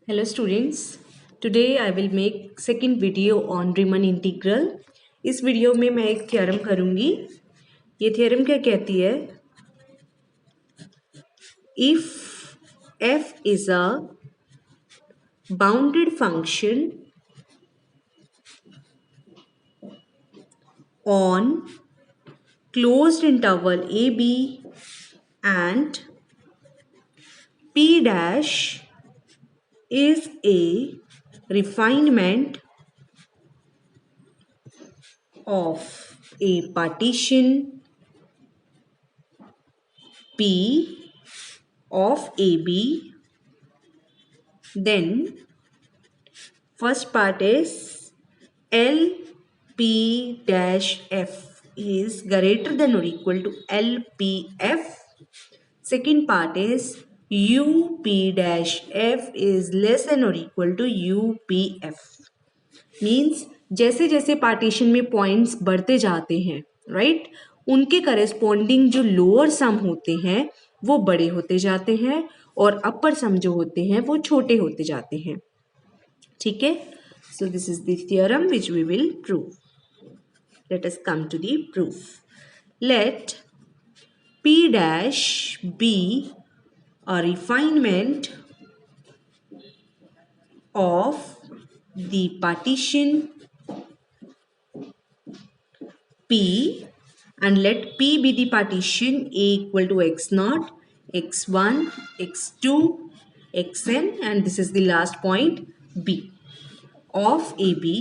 Hello students, today I will make second video on Riemann integral. इस video में मैं एक थ्योरम करूंगी. ये थ्योरम क्या कहती है? If f is a bounded function on closed interval ab and p dash is a refinement of a partition P of AB, then first part is LP dash F is greater than or equal to LPF. Second part is UP dash F is less than or equal to UPF. Means जैसे जैसे partition में points बढ़ते जाते हैं right उनके corresponding जो lower sum होते हैं वो बड़े होते जाते हैं और अपर सम जो होते हैं वो छोटे होते जाते हैं. ठीक है. So this is the theorem which we will prove. Let us come to the proof. Let P dash be a refinement of the partition P and let P be the partition A equal to x0, x1, x2, xn and this is the last point B of AB.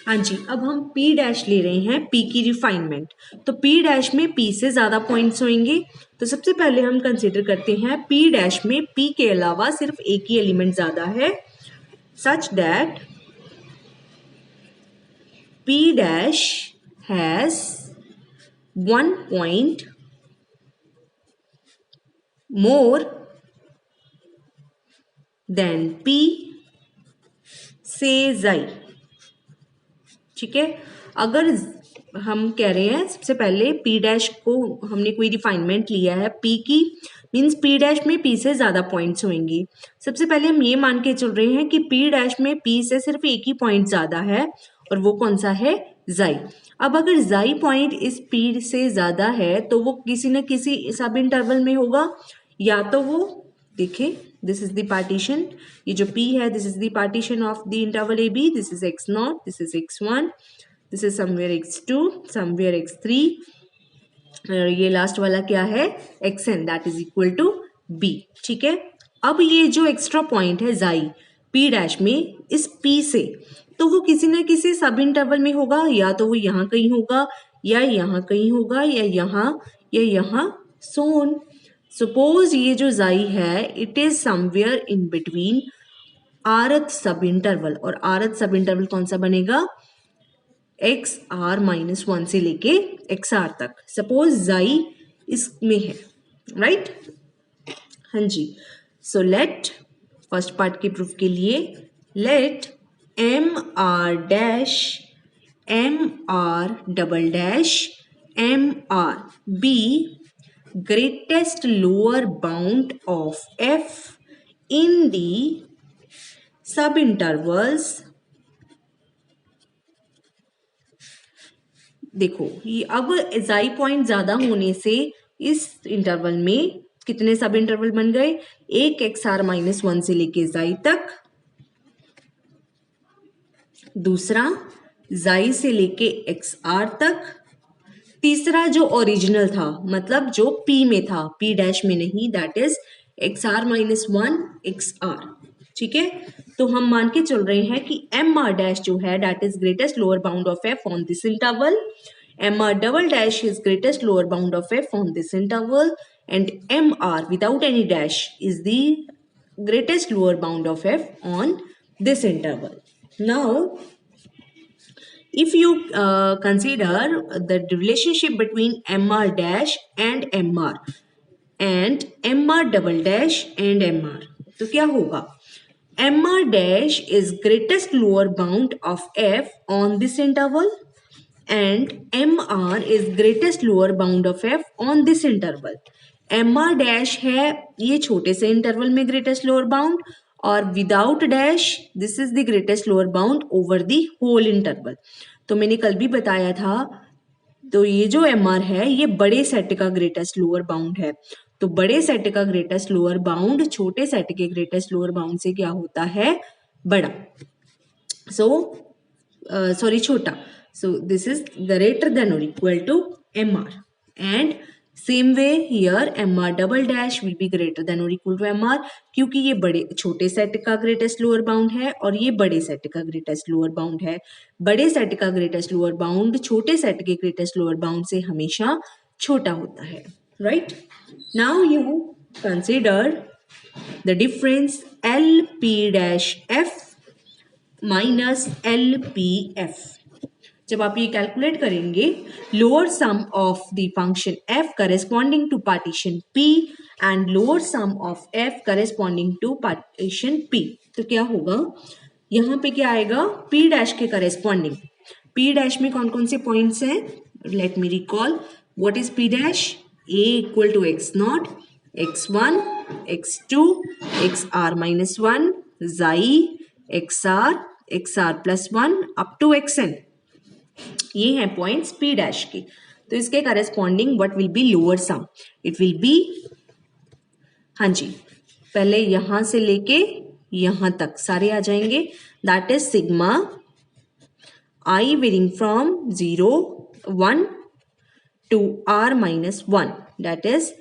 हाँ जी, अब हम P dash ले रहे हैं P की refinement. तो P dash में P से ज़्यादा पॉइंट्स होंगे. तो सबसे पहले हम कंसिडर करते हैं P डैश में P के अलावा सिर्फ एक ही एलिमेंट ज़्यादा है such that P dash has 1 point more than P से xi. ठीक है. अगर हम कह रहे हैं सबसे पहले P डैश को हमने कोई रिफाइनमेंट लिया है P की मीन्स P डैश में P से ज़्यादा पॉइंट्स होंगी. सबसे पहले हम ये मान के चल रहे हैं कि P डैश में P से सिर्फ एक ही पॉइंट ज़्यादा है और वो कौन सा है xi. अब अगर xi पॉइंट इस P से ज़्यादा है तो वो किसी न किसी सब इंटरवल में होगा. या तो वो देखिए दिस इज द पार्टीशन, ये जो P है this is the partition of the interval A B. This is x0, this is x1, this is somewhere x2, somewhere x3 और ये लास्ट वाला क्या है xn that is equal to b. ठीक है. अब ये जो एक्स्ट्रा पॉइंट है xi P डैश में इस P से तो वो किसी न किसी सब इंटरवल में होगा. या तो वो यहाँ कहीं होगा या यहाँ कहीं होगा या यहाँ सोन. सपोज ये जो xi है it is somewhere in between rth सब इंटरवल और rth सब इंटरवल कौन सा बनेगा xr-1 से लेके xr तक. सपोज xi इसमें है राइट. हाँ जी. सो लेट फर्स्ट पार्ट के प्रूफ के लिए let mr dash mr double dash mr be greatest lower bound of f in the subintervals. देखो ये अब xi पॉइंट ज्यादा होने से इस इंटरवल में कितने सब इंटरवल बन गए एक xr-1 से लेके xi तक, दूसरा xi से लेके xr तक, तीसरा जो ओरिजिनल था मतलब जो P में था P डैश में नहीं दैट इज xr-1 xr. ठीक है. तो हम मान के चल रहे हैं कि mr डैश जो है that is greatest lower bound of f on this interval, mr double dash is greatest lower bound of f on this interval and mr without any dash is the greatest lower bound of f on this interval. Now if you consider the relationship between mr dash and mr double dash and mr तो क्या होगा mr dash is greatest lower bound of f on this interval and mr is greatest lower bound of f on this interval. M R dash है ये छोटे से interval में greatest lower bound, और without dash this is the greatest lower bound over the whole interval. तो मैंने कल भी बताया था, तो ये जो एम आर है ये बड़े सेट का ग्रेटेस्ट लोअर बाउंड है। तो बड़े सेट का ग्रेटेस्ट लोअर बाउंड छोटे सेट के ग्रेटेस्ट लोअर बाउंड से क्या होता है, बड़ा। सॉरी छोटा। So this is greater than or equal to MR, and same way here MR double dash will be greater than or equal to MR, क्योंकि ये बड़े छोटे सेट का ग्रेटेस्ट लोअर बाउंड है और ये बड़े सेट का ग्रेटेस्ट लोअर बाउंड है। बड़े सेट का ग्रेटेस्ट लोअर बाउंड छोटे सेट के ग्रेटेस्ट लोअर बाउंड से हमेशा छोटा होता है, right. Now you consider the difference LP-F minus LP-F। जब आप ये कैलकुलेट करेंगे, lower sum of the function f corresponding to partition p and lower sum of f corresponding to partition p, तो क्या होगा, यहाँ पे क्या आएगा, p डैश के करेस्पॉन्डिंग। p डैश में कौन कौन से पॉइंट्स हैं, late me recall. What is p dash, a equal to x0, x1, x2, xr minus 1, xi, xr plus 1 up to xn। ये हैं पॉइंट्स p डैश के। तो इसके corresponding what will be lower sum, it will be, हाँ जी, पहले यहां से लेके यहां तक सारे आ जाएंगे। That is sigma i varying from 0 1 to r minus 1, that is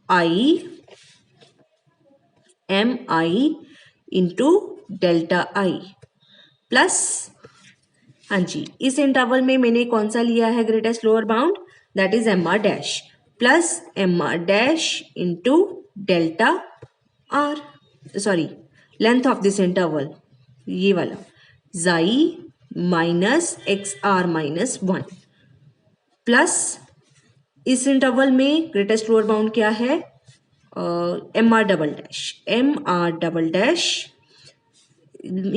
mi into delta i plus, हाँ जी, इस इंटरवल में मैंने कौन सा लिया है greatest lower bound, that is M R dash plus M R dash into delta R, sorry length of this interval ये वाला, xi minus X R minus 1 plus इस इंटरवल में ग्रेटेस्ट लोअर बाउंड क्या है, M R double dash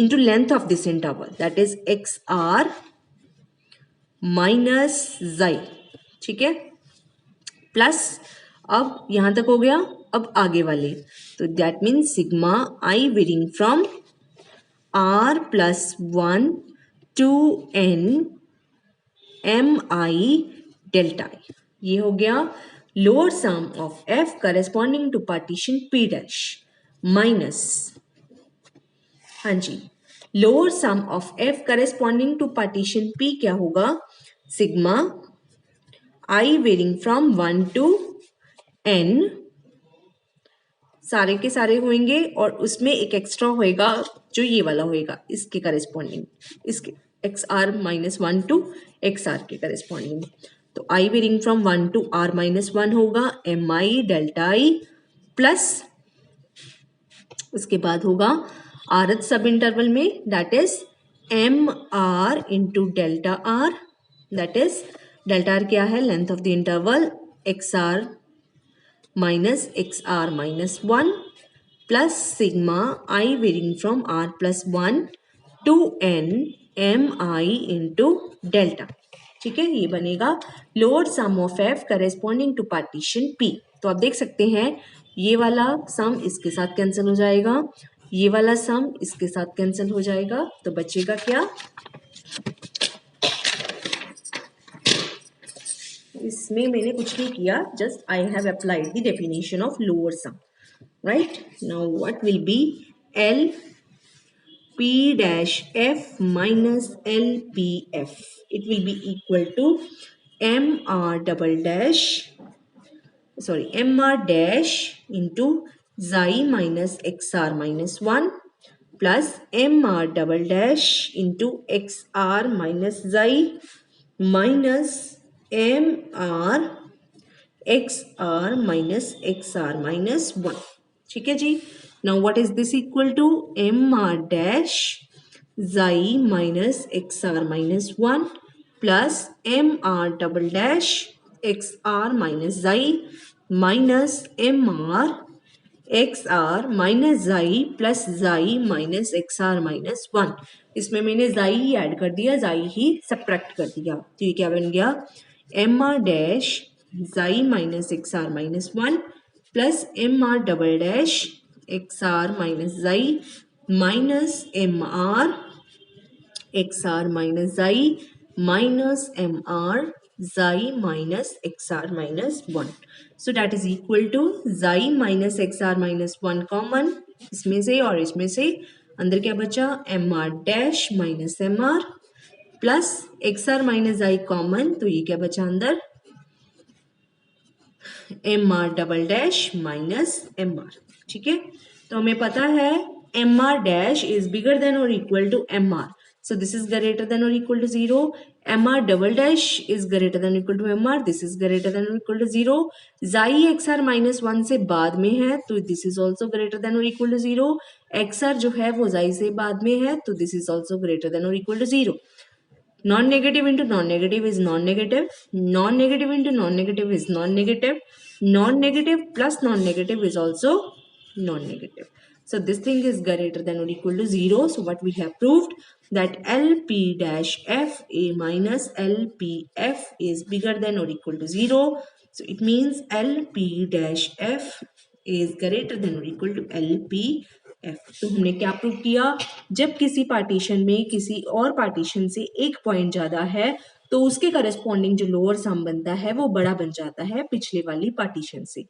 into length of this interval, that is xr minus xi, ठीक है, plus अब यहां तक हो गया। अब आगे वाले, तो that means sigma i varying from r plus 1 to n mi delta i, ये हो गया lower sum of f corresponding to partition p dash minus, हाँ जी, lower sum of f corresponding to partition p क्या होगा, sigma i varying from 1 to n, सारे के सारे होंगे और उसमें एक एक्स्ट्रा होएगा जो ये वाला होएगा इसके करेस्पॉन्डिंग, इसके xr माइनस 1 टू xr के करेस्पॉन्डिंग। तो i varying from 1 to r minus 1 होगा mi डेल्टा i प्लस, उसके बाद होगा rth सब इंटरवल में, that is M R into delta R, that is delta R क्या है, length of the interval X R minus 1 plus sigma I varying from R plus 1 to N M I into delta, ठीक है, ये बनेगा lower sum of F corresponding to partition P. तो आप देख सकते हैं ये वाला सम इसके साथ कैंसिल हो जाएगा, ये वाला सम इसके साथ कैंसिल हो जाएगा, तो बचेगा क्या, इसमें मैंने कुछ नहीं किया, just I have applied the definition of lower sum, right. Now what will be L P dash F minus L P F, it will be equal to M R dash into xi minus xr minus 1 plus mr double dash into xr minus xi minus mr xr minus xr minus 1, ठीक है जी। now what is this equal to, mr dash xi minus xr minus 1 plus mr double dash xr minus xi minus mr X R minus xi plus xi minus X R minus 1, इसमें मैंने जाई ही add कर दिया, जाई ही subtract कर दिया, तो ये क्या बन गया, M R dash xi minus xr minus 1 plus mr double dash xr minus xi minus mr xr minus xi minus mr xi minus xr minus 1. So that is equal to xi minus xr minus 1 common इसमें से और इसमें से, अंदर क्या बचा mr dash minus mr plus xr minus i common, तो ये क्या बचा अंदर mr double dash minus mr. ठीक है, तो हमें पता है mr dash is bigger than और equal to mr, so this is greater than or equal to 0. mr double dash is greater than or equal to mr, this is greater than or equal to 0. xi xr minus 1 से बाद में है तो this is also greater than or equal to 0. xr जो है वो xi से बाद में है तो this is also greater than or equal to 0. Non-negative into non-negative is non-negative. Non-negative into non-negative is non-negative. Non-negative plus non-negative is also non-negative. So this thing is greater than or equal to 0. So what we have proved that LP dash F A minus LPF is bigger than or equal to 0. So it means LP dash F is greater than or equal to LP F. तो हमने क्या prove किया, जब किसी partition में किसी और partition से एक पॉइंट ज्यादा है तो उसके करस्पॉन्डिंग जो लोअर सम बनता है वो बड़ा बन जाता है पिछले वाली पार्टीशन से.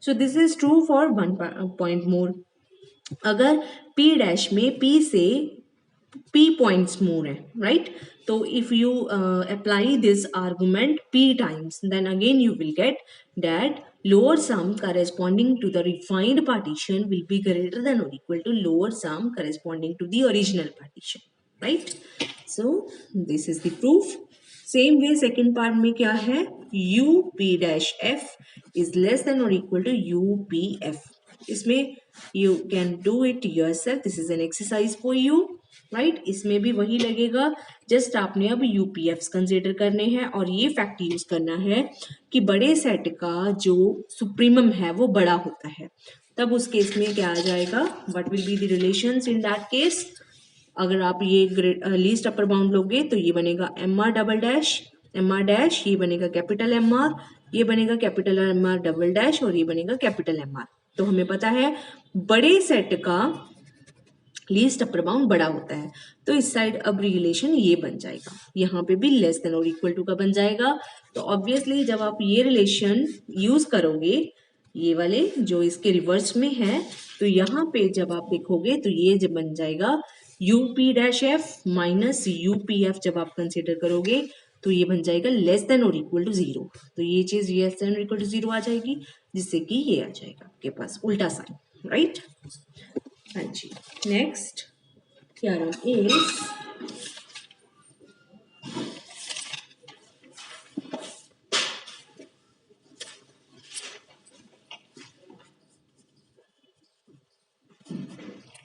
सो this is true for 1 point more. अगर P डैश में P से P पॉइंट्स मोर है, राइट, तो if you apply this argument P times, then again you will get that lower sum corresponding to the refined partition will be greater than or equal to lower sum corresponding to the original partition, right? So this is the proof. Same way second part में क्या है, UP dash F is less than or equal to UPF. इसमें you can do it yourself, this is an exercise for you, right. इसमें भी वही लगेगा, just आपने अब यूपीएफ कंसिडर करने हैं और ये फैक्ट यूज करना है कि बड़े सेट का जो सुप्रीमम है वो बड़ा होता है. तब उस केस में क्या आ जाएगा, what will be the relations in that case. अगर आप ये लीस्ट अपर बाउंड लोगे तो ये बनेगा mr double dash mr dash, ये बनेगा कैपिटल mr, ये बनेगा कैपिटल mr डबल डैश और ये बनेगा कैपिटल mr. तो हमें पता है बड़े सेट का लीस्ट अपर बाउंड बड़ा होता है, तो इस साइड अब रिलेशन ये बन जाएगा, यहाँ पे भी लेस देन और इक्वल टू का बन जाएगा. तो ऑब्वियसली जब आप ये रिलेशन यूज करोगे, ये वाले जो इसके रिवर्स में है, तो यहाँ पे जब आप देखोगे तो ये जब बन जाएगा UP dash F minus UPF. जब आप कंसिडर करोगे तो ये बन जाएगा लेस देन और इक्वल टू 0. तो ये चीज लेस देन और इक्वल टू 0 आ जाएगी, जिससे कि ये आ जाएगा आपके पास उल्टा साइन, राइट. हाँ जी, next theorem is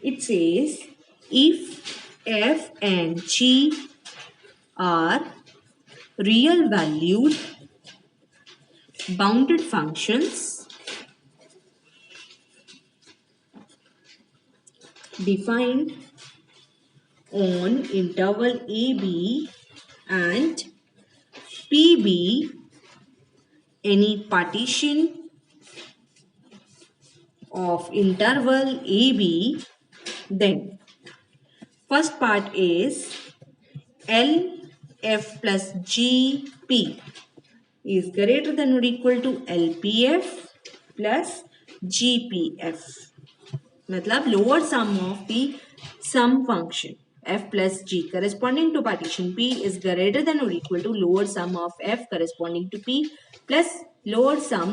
it says if f and g are real valued bounded functions defined on interval AB and PB any partition of interval AB, then first part is LF plus GP is greater than or equal to LPF plus GPF. मतलब lower sum of the sum function f plus g corresponding to partition P is greater than or equal to lower sum of f corresponding to P plus lower sum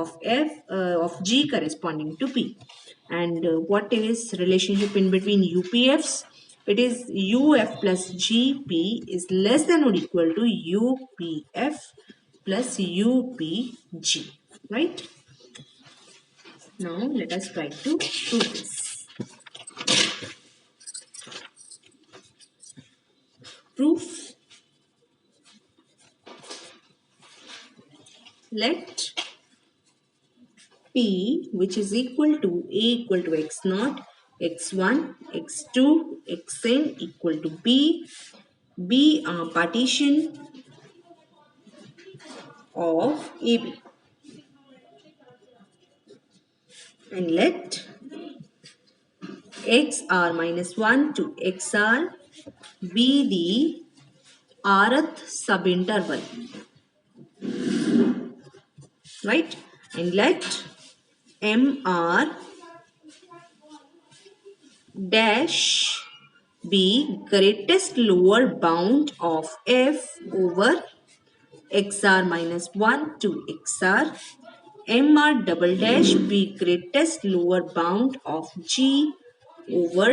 of f of g corresponding to P. And what is relationship in between UPFs? It is UF plus GP is less than or equal to UPF plus UPG, right? Now let us try to prove this. Proof. Let P, which is equal to A equal to x naught, x1, x2, xn equal to B, be a partition of AB. And let xr minus 1 to xr be the rth subinterval, right? And let mr dash be greatest lower bound of f over xr minus 1 to xr. mr double dash be greatest lower bound of g over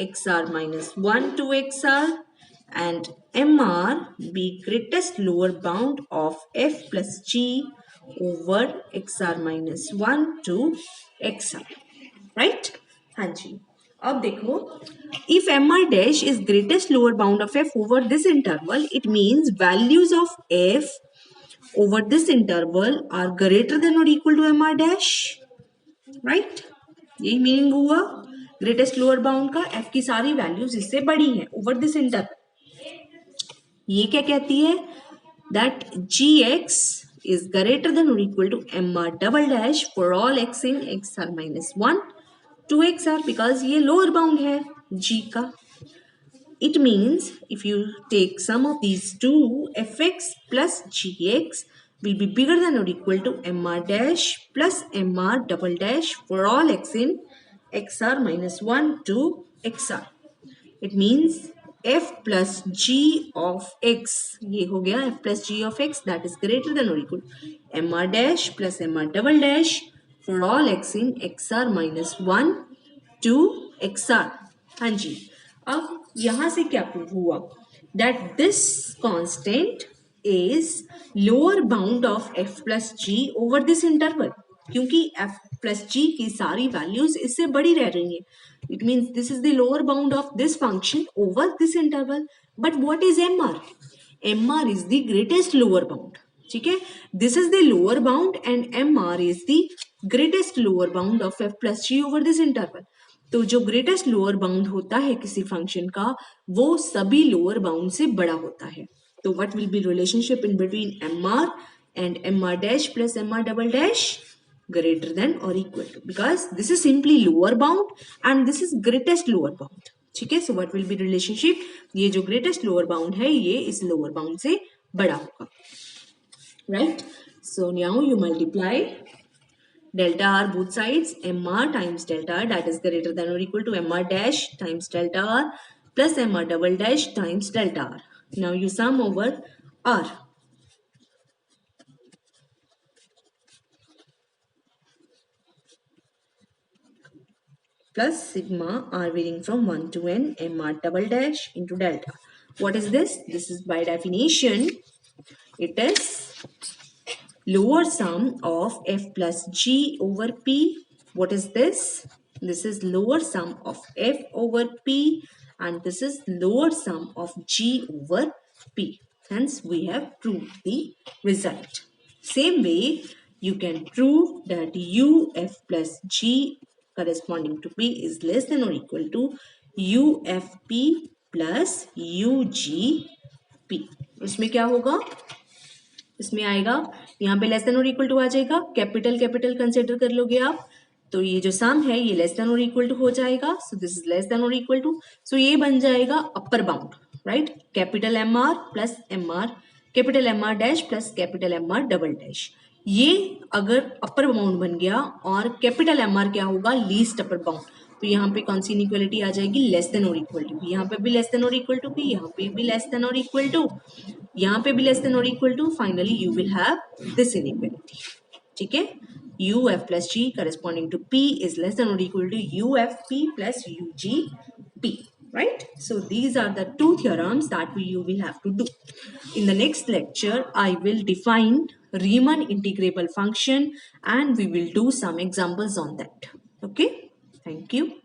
xr minus 1 to xr, and mr be greatest lower bound of f plus g over xr minus 1 to xr, right? हाँ जी. अब देखो, if mr dash is greatest lower bound of f over this interval, it means values of f over this interval are greater than or equal to mr dash, right? यही meaning हुआ greatest lower bound का, f की सारी values इससे बड़ी हैं over this interval. ये क्या कहती है? That gx is greater than or equal to mr double dash for all x in xr minus 1 to xr, because ये लोअर बाउंड है g का. It means if you take sum of these two, fx plus gx will be bigger than or equal to mr dash plus mr double dash for all x in xr minus 1 to xr. It means f plus g of x, ये हो गया f plus g of x, that is greater than or equal to mr dash plus mr double dash for all x in xr minus 1 to xr. हाँ जी. अब यहां से क्या prove हुआ? That this constant is lower bound of f plus G over this interval, क्योंकि f plus G की सारी values इससे बड़ी रह रही हैं. It means this is the lower bound of this function over this interval. But what is mr? mr is the greatest lower bound. ठीक है, this is the lower bound and mr is the greatest lower bound of f plus G over this interval. तो जो greatest lower bound होता है किसी function का, वो सभी लोअर बाउंड से बड़ा होता है. तो what will be relationship in between mr and mr dash plus mr double dash? Greater than और equal to, because this is simply lower bound and this is greatest lower bound. ठीक है, so what will be relationship? ये जो greatest lower bound है ये इस lower bound से बड़ा होगा, right? So now you multiply delta r both sides, mr times delta r, that is greater than or equal to mr dash times delta r plus mr double dash times delta r. Now you sum over r. Plus sigma r varying from 1 to n mr double dash into delta. What is this? This is by definition, it is lower sum of f plus g over p. What is this? This is lower sum of f over p and this is lower sum of g over p. Hence we have proved the result. Same way you can prove that u f plus g corresponding to p is less than or equal to u f p plus u g p. उसमें क्या होगा? इसमें आएगा यहाँ पे less than और equal to आ जाएगा, capital capital consider कर लोगे आप, तो ये जो सम है ये लेस देन और इक्वल टू हो जाएगा. So this is less than और इक्वल टू, सो ये बन जाएगा upper bound, right? Capital M R plus M R, capital M R dash plus capital M R double dash. ये अगर upper bound बन गया और कैपिटल एम आर क्या होगा? Least upper bound. तो यहाँ पे कौन सी इनइक्वालिटी आ जाएगी? लेस देन और इक्वल टू. यहाँ पे भी लेस देन और इक्वल टू भी, यहाँ पे भी लेस देन और इक्वल टू, यहाँ पे भी लेस देन और equal to. Finally you will have this inequality. ठीक है, U F plus G corresponding to P is less than और equal to U F P plus you G P, right? So these are the two theorems that you will have to do. In the next lecture I will define Riemann integrable function and we will do some examples on that. Okay, thank you.